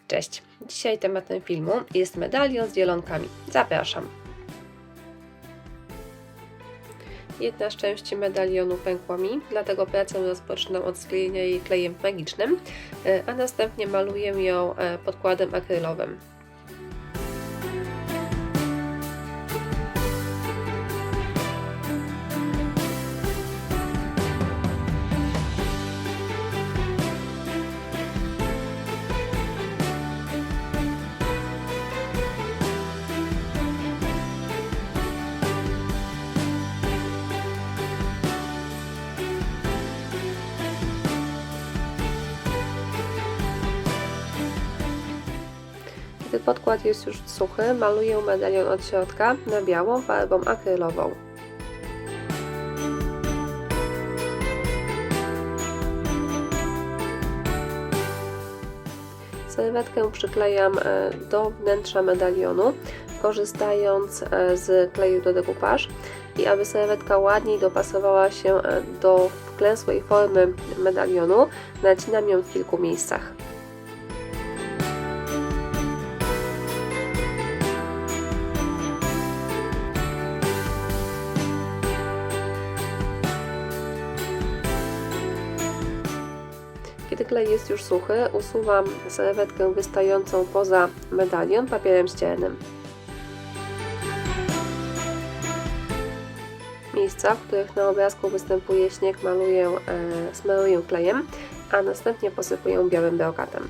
Cześć! Dzisiaj tematem filmu jest medalion z wielonkami. Zapraszam! Jedna z części medalionu pękła mi, dlatego pracę rozpoczynam od sklejenia jej klejem magicznym, a następnie maluję ją podkładem akrylowym. Gdy podkład jest już suchy, maluję medalion od środka na biało farbą akrylową. Serwetkę przyklejam do wnętrza medalionu, korzystając z kleju do dekupaż i aby serwetka ładniej dopasowała się do wklęsłej formy medalionu, nacinam ją w kilku miejscach. Kiedy klej jest już suchy, usuwam serwetkę wystającą poza medalion papierem ściernym. Miejsca, w których na obrazku występuje śnieg, smaruję klejem, a następnie posypuję białym brokatem.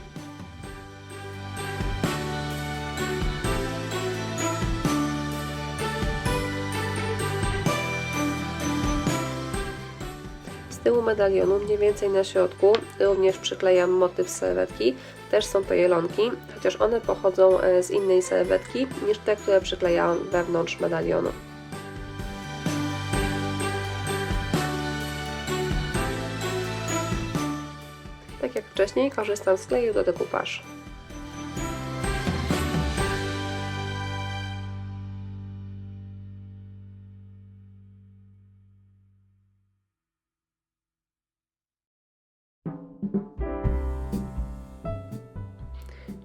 Z tyłu medalionu, mniej więcej na środku, również przyklejam motyw serwetki. Też są to jelonki, chociaż one pochodzą z innej serwetki niż te, które przyklejałam wewnątrz medalionu. Tak jak wcześniej, korzystam z kleju do dekupaż.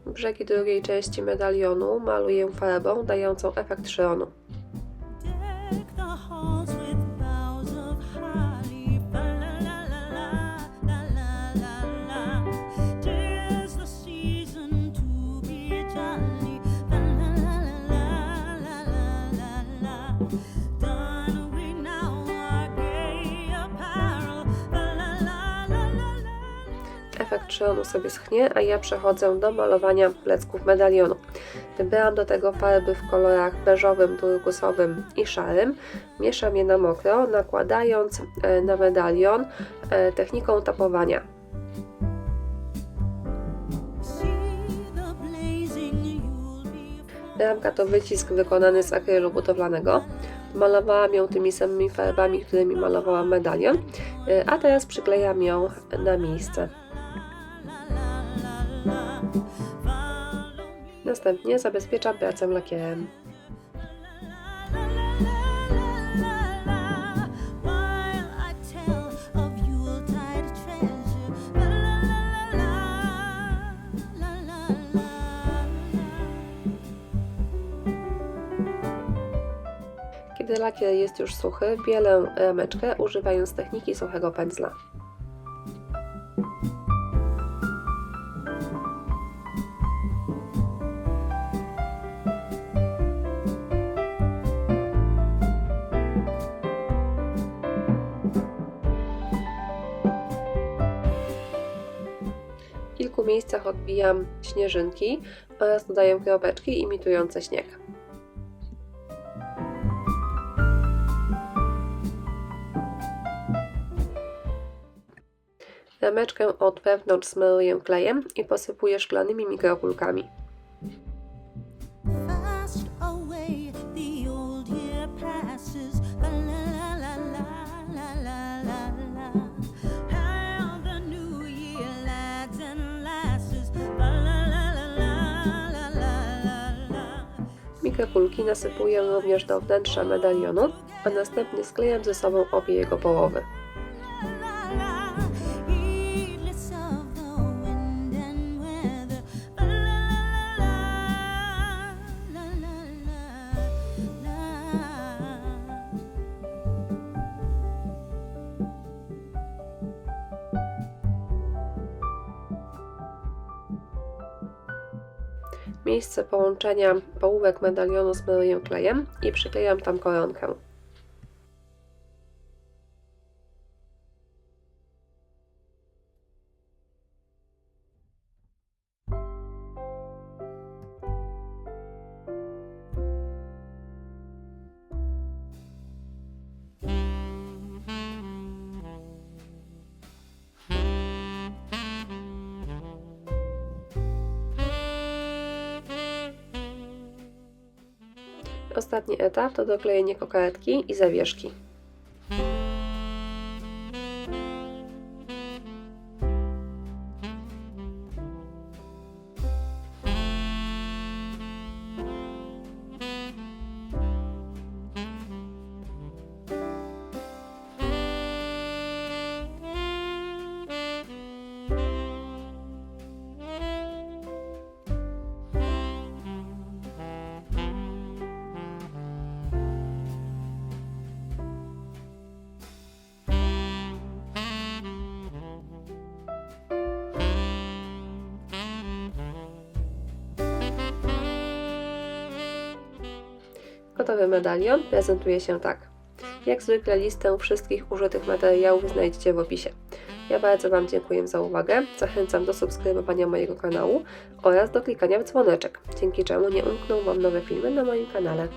Brzegi drugiej części medalionu maluję farbą dającą efekt szronu. Efekt szronu sobie schnie, a ja przechodzę do malowania plecków medalionu. Wybrałam do tego farby w kolorach beżowym, turkusowym i szarym. Mieszam je na mokro, nakładając na medalion techniką tapowania. Ramka to wycisk wykonany z akrylu budowlanego. Malowałam ją tymi samymi farbami, którymi malowałam medalion, a teraz przyklejam ją na miejsce. Następnie zabezpieczam pracę lakierem. Kiedy lakier jest już suchy, bielę rameczkę używając techniki suchego pędzla. W kilku miejscach odbijam śnieżynki oraz dodaję kropeczki imitujące śnieg. Rameczkę od wewnątrz smaruję klejem i posypuję szklanymi mikrokulkami. Mikrokulki nasypuję również do wnętrza medalionu, a następnie sklejam ze sobą obie jego połowy. miejsce połączenia połówek medalionu smaruję klejem i przyklejam tam koronkę. Ostatni etap to doklejenie kokardki i zawieszki. Gotowy medalion prezentuje się tak. Jak zwykle listę wszystkich użytych materiałów znajdziecie w opisie. Ja bardzo Wam dziękuję za uwagę, zachęcam do subskrybowania mojego kanału oraz do klikania w dzwoneczek, dzięki czemu nie umkną Wam nowe filmy na moim kanale.